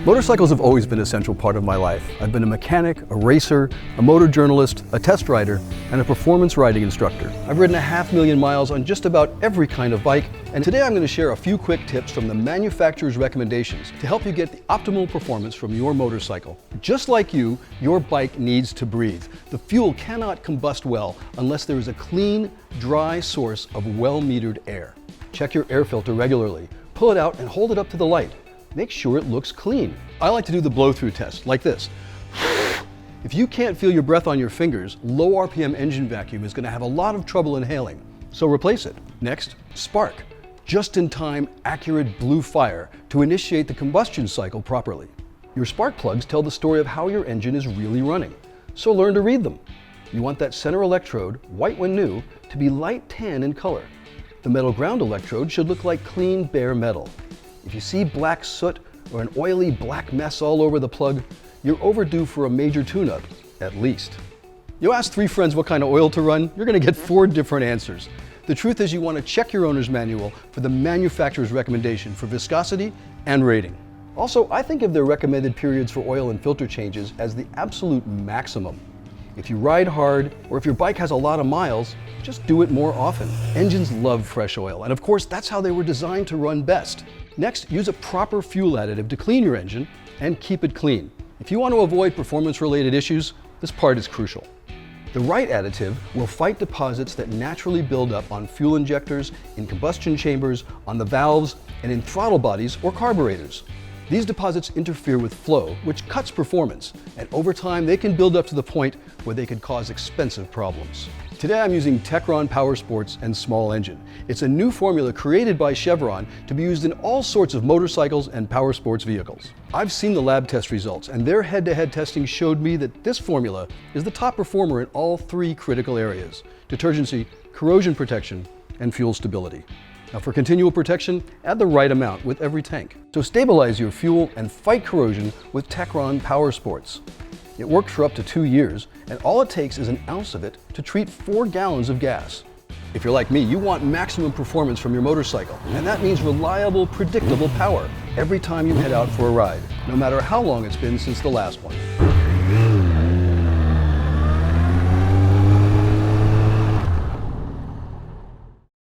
Motorcycles have always been a central part of my life. I've been a mechanic, a racer, a motojournalist, a test rider, and a performance riding instructor. I've ridden 500,000 miles on just about every kind of bike, and today I'm going to share a few quick tips from the manufacturer's recommendations to help you get the optimal performance from your motorcycle. Just like you, your bike needs to breathe. The fuel cannot combust well unless there is a clean, dry source of well-metered air. Check your air filter regularly. Pull it out and hold it up to the light. Make sure it looks clean. I like to do the blow-through test, like this. If you can't feel your breath on your fingers, low RPM engine vacuum is going to have a lot of trouble inhaling, so replace it. Next, spark. Just-in-time, accurate blue fire to initiate the combustion cycle properly. Your spark plugs tell the story of how your engine is really running, so learn to read them. You want that center electrode, white when new, to be light tan in color. The metal ground electrode should look like clean, bare metal. If you see black soot or an oily black mess all over the plug, you're overdue for a major tune-up, at least. You ask 3 friends what kind of oil to run, you're going to get 4 different answers. The truth is you want to check your owner's manual for the manufacturer's recommendation for viscosity and rating. Also, I think of their recommended periods for oil and filter changes as the absolute maximum. If you ride hard, or if your bike has a lot of miles, just do it more often. Engines love fresh oil, and of course that's how they were designed to run best. Next, use a proper fuel additive to clean your engine and keep it clean. If you want to avoid performance-related issues, this part is crucial. The right additive will fight deposits that naturally build up on fuel injectors, in combustion chambers, on the valves, and in throttle bodies or carburetors. These deposits interfere with flow, which cuts performance, and over time they can build up to the point where they could cause expensive problems. Today I'm using Techron Powersports and Small Engine. It's a new formula created by Chevron to be used in all sorts of motorcycles and power sports vehicles. I've seen the lab test results, and their head-to-head testing showed me that this formula is the top performer in all 3 critical areas: detergency, corrosion protection, and fuel stability. Now for continual protection, add the right amount with every tank. So stabilize your fuel and fight corrosion with Techron Powersports. It works for up to 2 years, and all it takes is an ounce of it to treat 4 gallons of gas. If you're like me, you want maximum performance from your motorcycle, and that means reliable, predictable power every time you head out for a ride, no matter how long it's been since the last one.